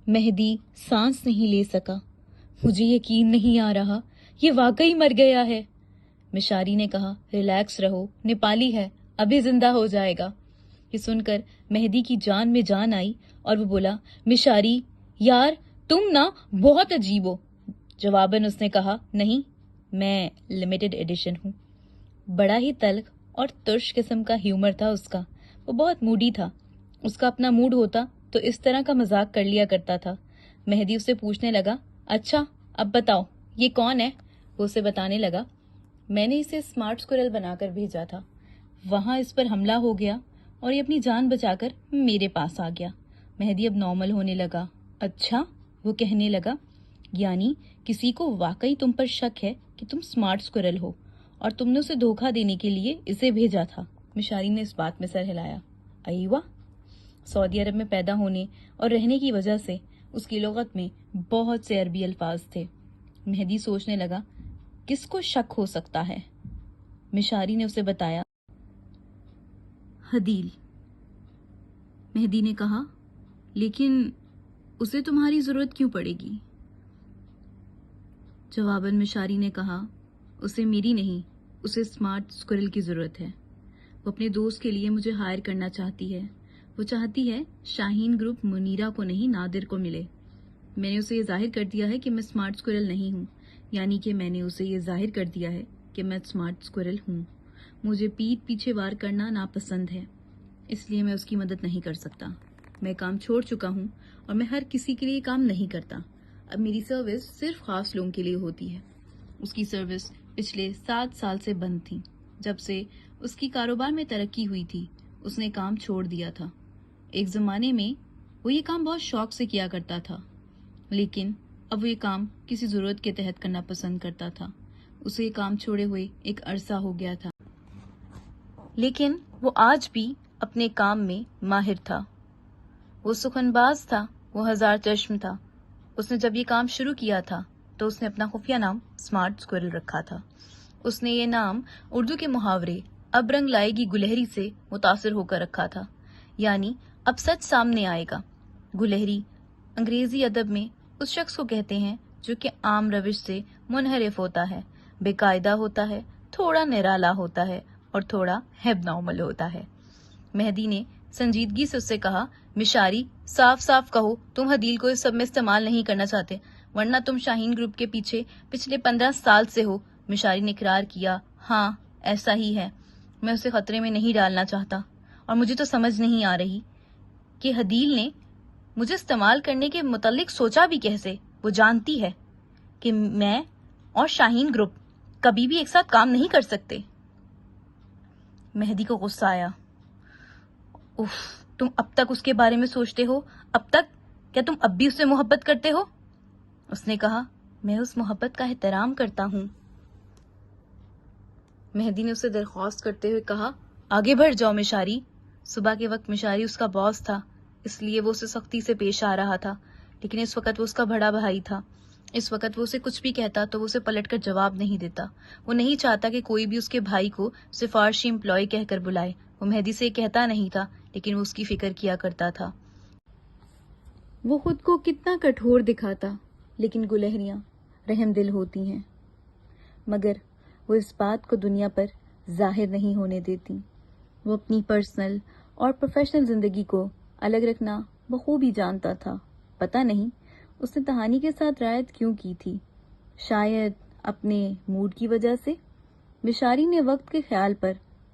مہدی سانس نہیں لے سکا۔ مجھے یقین نہیں آ رہا، یہ واقعی مر گیا ہے۔ مشاری نے کہا، ریلیکس رہو، نیپالی ہے، ابھی زندہ ہو جائے گا۔ یہ سن کر مہدی کی جان میں جان آئی اور وہ بولا، مشاری یار تم نا بہت عجیب ہو۔ جواباً اس نے کہا، نہیں میں لمیٹڈ ایڈیشن ہوں۔ بڑا ہی تلخ اور ترش قسم کا ہیومر تھا اس کا۔ وہ بہت موڈی تھا۔ اس کا اپنا موڈ ہوتا تو اس طرح کا مذاق کر لیا کرتا تھا۔ مہدی اسے پوچھنے لگا، اچھا اب بتاؤ یہ کون ہے؟ وہ اسے بتانے لگا، میں نے اسے اسمارٹ اسکورل بنا کر بھیجا تھا، وہاں اس پر حملہ ہو گیا اور یہ اپنی جان بچا کر میرے پاس آ گیا۔ مہدی اب نارمل ہونے لگا۔ اچھا، وہ کہنے لگا، یعنی کسی کو واقعی تم پر شک ہے کہ تم اسمارٹ اسکورل ہو اور تم نے اسے دھوکہ دینے کے لیے اسے بھیجا تھا۔ مشاری نے اس بات میں سر ہلایا۔ ایوہ، سعودی عرب میں پیدا ہونے اور رہنے کی وجہ سے اس کی لغت میں بہت سے عربی الفاظ تھے۔ مہدی سوچنے لگا، کس کو شک ہو سکتا ہے؟ مشاری نے اسے بتایا، حدیل۔ مہدی نے کہا، لیکن اسے تمہاری ضرورت کیوں پڑے گی؟ جواباً مشاری نے کہا، اسے میری نہیں، اسے اسمارٹ اسکورل کی ضرورت ہے۔ وہ اپنے دوست کے لیے مجھے ہائر کرنا چاہتی ہے۔ وہ چاہتی ہے شاہین گروپ منیرہ کو نہیں نادر کو ملے۔ میں نے اسے یہ ظاہر کر دیا ہے کہ میں اسمارٹ اسکورل نہیں ہوں، یعنی کہ میں نے اسے یہ ظاہر کر دیا ہے کہ میں اسمارٹ اسکورل ہوں۔ مجھے پیٹھ پیچھے وار کرنا ناپسند ہے، اس لیے میں اس کی مدد نہیں کر سکتا۔ میں کام چھوڑ چکا ہوں اور میں ہر کسی کے لیے کام نہیں کرتا۔ اب میری سروس صرف خاص لوگوں کے لیے ہوتی ہے۔ اس کی سروس پچھلے 7 سال سے بند تھی۔ جب سے اس کی کاروبار میں ترقی ہوئی تھی، اس نے کام چھوڑ دیا تھا۔ ایک زمانے میں وہ یہ کام بہت شوق سے کیا کرتا تھا، لیکن اب وہ یہ کام کسی ضرورت کے تحت کرنا پسند کرتا تھا۔ اسے یہ کام چھوڑے ہوئے ایک عرصہ ہو گیا تھا، لیکن وہ آج بھی اپنے کام میں ماہر تھا۔ وہ سخن باز تھا، وہ ہزار چشم تھا۔ اس نے جب یہ کام شروع کیا تھا تو اس نے اپنا خفیہ نام اسمارٹ اسکورل رکھا تھا۔ اس نے یہ نام اردو کے محاورے اب رنگ لائے گی گلہری سے متاثر ہو کر رکھا تھا، یعنی اب سچ سامنے آئے گا۔ گلہری انگریزی ادب میں اس شخص کو کہتے ہیں جو کہ عام روش سے منحرف ہوتا ہے، بے قاعدہ ہوتا ہے، تھوڑا نرالا ہوتا ہے اور تھوڑا ہیب نارمل ہوتا ہے۔ مہدی نے سنجیدگی سے اس سے کہا، مشاری صاف صاف کہو تم حدیل کو اس سب میں استعمال نہیں کرنا چاہتے، ورنہ تم شاہین گروپ کے پیچھے پچھلے 15 سال سے ہو۔ مشاری نے اقرار کیا، ہاں ایسا ہی ہے، میں اسے خطرے میں نہیں ڈالنا چاہتا، اور مجھے تو سمجھ نہیں آ رہی کہ حدیل نے مجھے استعمال کرنے کے متعلق سوچا بھی کیسے۔ وہ جانتی ہے کہ میں اور شاہین گروپ کبھی بھی ایک ساتھ کام نہیں کر سکتے۔ مہدی کو غصہ آیا، اف، تم اب تک اس کے بارے میں سوچتے ہو؟ اب تک؟ کیا تم اب بھی اس سے محبت کرتے ہو؟ اس نے کہا، میں اس محبت کا احترام کرتا ہوں۔ مہدی نے اسے درخواست کرتے ہوئے کہا، آگے بڑھ جاؤ مشاری۔ صبح کے وقت مشاری اس کا باس تھا، اس لیے وہ اسے سختی سے پیش آ رہا تھا، لیکن اس وقت وہ اس کا بڑا بھائی تھا۔ اس وقت وہ اسے کچھ بھی کہتا تو وہ اسے پلٹ کر جواب نہیں دیتا۔ وہ نہیں چاہتا کہ کوئی بھی اس کے بھائی کو سفارشی امپلائی کہہ کر بلائے۔ وہ مہدی سے کہتا نہیں تھا، لیکن وہ اس کی فکر کیا کرتا تھا۔ وہ خود کو کتنا کٹھور دکھاتا، لیکن گلہریاں رحم دل ہوتی ہیں، مگر وہ اس بات کو دنیا پر ظاہر نہیں ہونے دیتی۔ وہ اپنی پرسنل اور پروفیشنل زندگی کو الگ رکھنا بخوبی جانتا تھا۔ پتہ نہیں اس نے تہانی کے ساتھ رعایت کیوں کی تھی، شاید اپنے موڈ کی وجہ سے۔ مشاری نے وقت کے خیال پر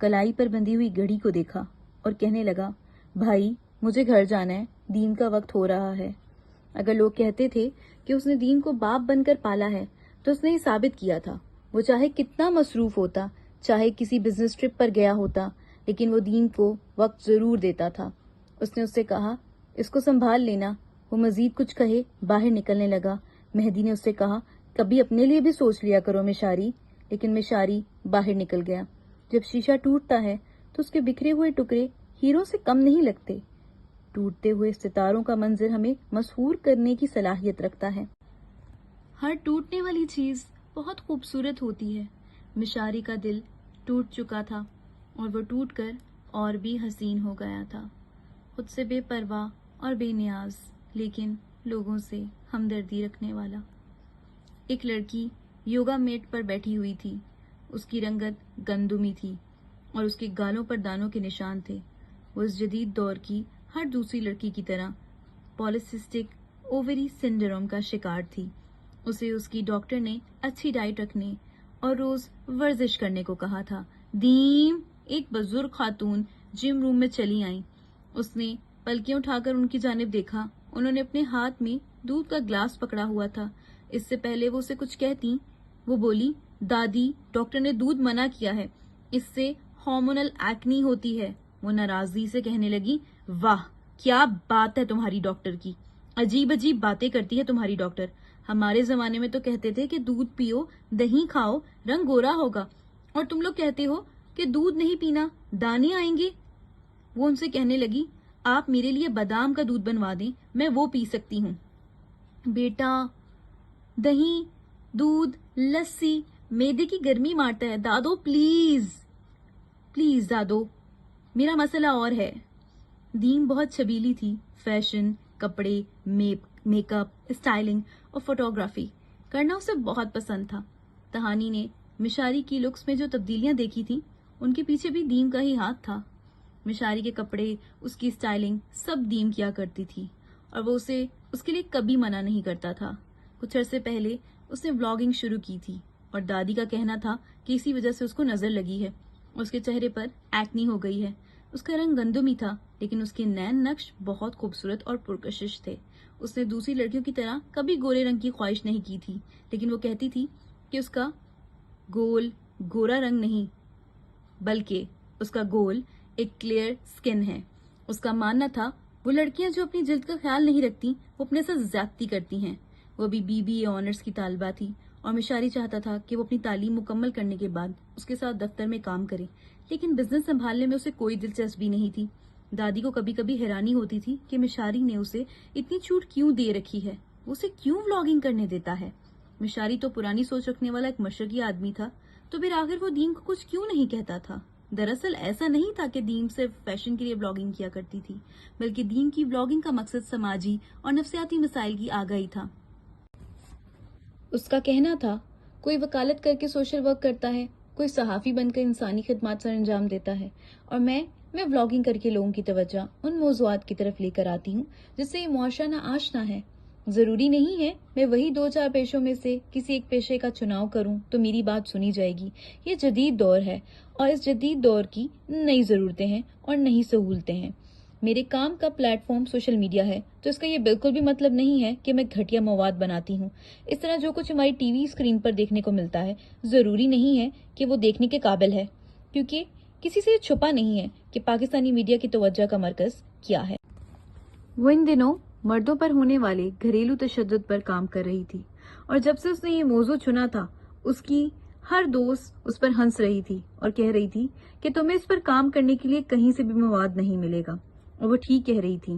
کلائی پر بندھی ہوئی گھڑی کو دیکھا اور کہنے لگا، بھائی مجھے گھر جانا ہے، دین کا وقت ہو رہا ہے۔ اگر لوگ کہتے تھے کہ اس نے دین کو باپ بن کر پالا ہے تو اس نے یہ ثابت کیا تھا۔ وہ چاہے کتنا مصروف ہوتا، چاہے کسی بزنس ٹرپ پر گیا ہوتا، لیکن وہ دین کو وقت ضرور دیتا تھا۔ اس نے اس سے کہا، اس کو سنبھال لینا۔ وہ مزید کچھ کہے باہر نکلنے لگا۔ مہدی نے اس سے کہا، کبھی اپنے لیے بھی سوچ لیا کرو مشاری۔ لیکن مشاری باہر نکل گیا۔ جب شیشہ ٹوٹتا ہے تو اس کے بکھرے ہوئے ٹکڑے ہیروں سے کم نہیں لگتے۔ ٹوٹتے ہوئے ستاروں کا منظر ہمیں مسحور کرنے کی صلاحیت رکھتا ہے۔ ہر ٹوٹنے والی چیز بہت خوبصورت ہوتی ہے۔ مشاری کا دل ٹوٹ چکا تھا اور وہ ٹوٹ کر اور بھی حسین ہو گیا تھا، خود سے بے پرواہ اور بے نیاز، لیکن लोगों से हमदर्दी रखने वाला। एक लड़की योगा मैट पर बैठी हुई थी। उसकी रंगत गंदुमी थी और उसके गालों पर दानों के निशान थे। वो इस जदीद दौर की हर दूसरी लड़की की तरह पॉलिसिस्टिक ओवरी सिंड्रोम का शिकार थी। उसे उसकी डॉक्टर ने अच्छी डाइट रखने और रोज वर्जिश करने को कहा था। दीम, एक बुजुर्ग खातून जिम रूम में चली आई। उसने पलकियां उठाकर उनकी जानिब देखा। उन्होंने अपने हाथ में दूध का ग्लास पकड़ा हुआ था। इससे पहले वो उसे कुछ कहती, वो बोली, दादी, डॉक्टर ने दूध मना किया है, इससे हार्मोनल एक्नी होती है। वो नाराजगी से कहने लगी, वाह क्या बात है तुम्हारी डॉक्टर की, अजीब अजीब बातें करती है तुम्हारी डॉक्टर। हमारे जमाने में तो कहते थे कि दूध पियो, दही खाओ, रंग गोरा होगा, और तुम लोग कहते हो कि दूध नहीं पीना, दाने आएंगे। वो उनसे कहने लगी, आप मेरे लिए बादाम का दूध बनवा दें, मैं वो पी सकती हूँ। बेटा, दही, दूध, लस्सी मैदे की गर्मी मारता है, दादो प्लीज प्लीज दादो, मेरा मसला और है। दीम बहुत छबीली थी। फैशन, कपड़े, मेकअप, स्टाइलिंग और फोटोग्राफी करना उसे बहुत पसंद था। तहानी ने मिशारी की लुक्स में जो तब्दीलियां देखी थी, उनके पीछे भी दीम का ही हाथ था। मिशारी के कपड़े, उसकी स्टाइलिंग सब दीम किया करती थी और वो उसे उसके लिए कभी मना नहीं करता था। कुछ अरसे पहले उसने व्लॉगिंग शुरू की थी और दादी का कहना था कि इसी वजह से उसको नजर लगी है। उसके चेहरे पर एक्नी हो गई है। उसका रंग गंदुमी था, लेकिन उसके नैन नक्श बहुत खूबसूरत और पुरकशिश थे। उसने दूसरी लड़कियों की तरह कभी गोरे रंग की ख्वाहिश नहीं की थी, लेकिन वो कहती थी कि उसका गोल गोरा रंग नहीं, बल्कि उसका गोल एक क्लियर स्किन है। उसका मानना था वो लड़कियां जो अपनी जिल्द का ख्याल नहीं रखती, वो अपने साथ ज्यादती करती हैं। वो अभी BBA ऑनर्स की तालिबा थी और मिशारी चाहता था कि वो अपनी तालीम मुकम्मल करने के बाद उसके साथ दफ्तर में काम करे, लेकिन बिजनेस संभालने में उसे कोई दिलचस्पी नहीं थी। दादी को कभी कभी हैरानी होती थी कि मिशारी ने उसे इतनी छूट क्यों दे रखी है, उसे क्यों व्लॉगिंग करने देता है। मिशारी तो पुरानी सोच रखने वाला एक मशरकी आदमी था, तो फिर आखिर वो दीम को कुछ क्यों नहीं कहता था। दरअसल ऐसा नहीं था कि दीम सिर्फ फैशन के लिए ब्लॉगिंग किया करती थी, बल्कि दीम की ब्लॉगिंग का मकसद समाजी और नफ्सियाती मसाइल की आगाही था। उसका कहना था, कोई वकालत करके सोशल वर्क करता है, कोई सहाफी बनकर इंसानी खिदमत सर अंजाम देता है, और मैं व्लॉगिंग करके लोगों की तवज्जो उन मौज़ूआत की तरफ लेकर आती हूँ जिससे ये मुआशरा ना आशना है। जरूरी नहीं है मैं वही 2-4 पेशों में से किसी एक पेशे का चुनाव करूं तो मेरी बात सुनी जाएगी। ये जदीद दौर है और इस जदीद दौर की नई जरूरतें हैं और नई सहूलतें हैं। मेरे काम का प्लेटफॉर्म सोशल मीडिया है, तो इसका ये बिल्कुल भी मतलब नहीं है कि मैं घटिया मवाद बनाती हूँ। इस तरह जो कुछ हमारी टीवी स्क्रीन पर देखने को मिलता है, जरूरी नहीं है कि वो देखने के काबिल है, क्योंकि किसी से छुपा नहीं है कि पाकिस्तानी मीडिया की तवज्जो का मरकज क्या है। वो इन दिनों मर्दों पर होने वाले घरेलू तशद्दुद पर काम कर रही थी, और जब से उसने ये मौजू चुना था, उसकी हर दोस्त उस पर हंस रही थी और कह रही थी कि तुम्हें इस पर काम करने के लिए कहीं से भी मवाद नहीं मिलेगा। और वो ठीक कह रही थी।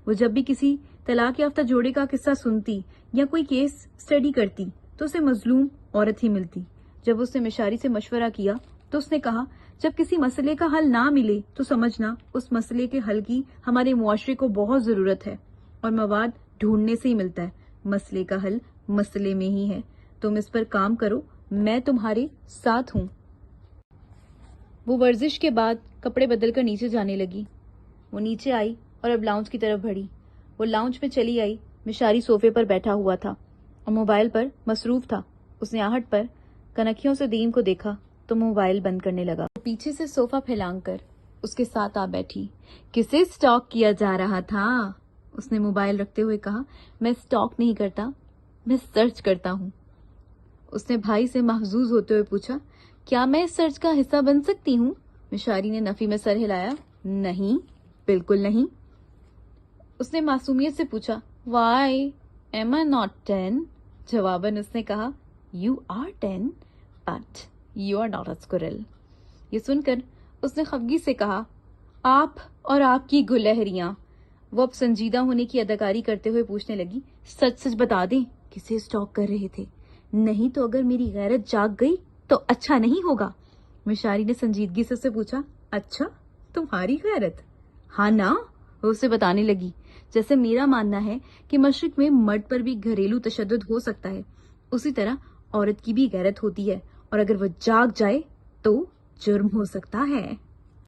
वो जब भी किसी तलाक याफ्ता जोड़े का किस्सा सुनती या कोई केस स्टडी करती तो उसे मजलूम औरत ही मिलती। जब उसने मिशारी से मशवरा किया तो उसने कहा, जब किसी मसले का हल ना मिले तो समझना उस मसले के हल की हमारे मुआशरे को बहुत जरूरत है, और मवाद ढूंढने से ही मिलता है। मसले का हल मसले में ही है। तुम इस पर काम करो, मैं तुम्हारे साथ हूँ। वो वर्जिश के बाद कपड़े बदलकर नीचे जाने लगी। वो नीचे आई और अब लाउंज की तरफ बढ़ी। वो लाउंज में चली आई। मिशारी सोफे पर बैठा हुआ था और मोबाइल पर मसरूफ था। उसने आहट पर कनखियों से दीम को देखा तो मोबाइल बंद करने लगा। पीछे से सोफा फैलाकर उसके साथ आ बैठी। किसे स्टॉक किया जा रहा था? उसने मोबाइल रखते हुए कहा। मैं स्टॉक नहीं करता, मैं सर्च करता हूँ। उसने भाई से महजूज होते हुए पूछा, क्या मैं इस सर्च का हिस्सा बन सकती हूँ? मिशारी ने नफी में सर हिलाया। नहीं, बिल्कुल नहीं। उसने मासूमियत से पूछा, वाई एम आई नॉट 10? जवाबन उसने कहा, you are 10 but you are not a squirrel. ये सुनकर उसने खफगी से कहा, आप और आपकी गुलहरियां। वो अब संजीदा होने की अदाकारी करते हुए पूछने लगी, सच सच बता दें किसे स्टॉक कर रहे थे, नहीं तो अगर मेरी गैरत जाग गई तो अच्छा नहीं होगा। मिशारी ने संजीदगी से उससे पूछा, अच्छा तुम्हारी गैरत? हाँ ना, वो उसे बताने लगी। جیسے میرا ماننا ہے کہ مشرق میں مرد پر بھی گھریلو تشدد ہو سکتا ہے، اسی طرح عورت کی بھی غیرت ہوتی ہے، اور اگر وہ جاگ جائے تو جرم ہو سکتا ہے۔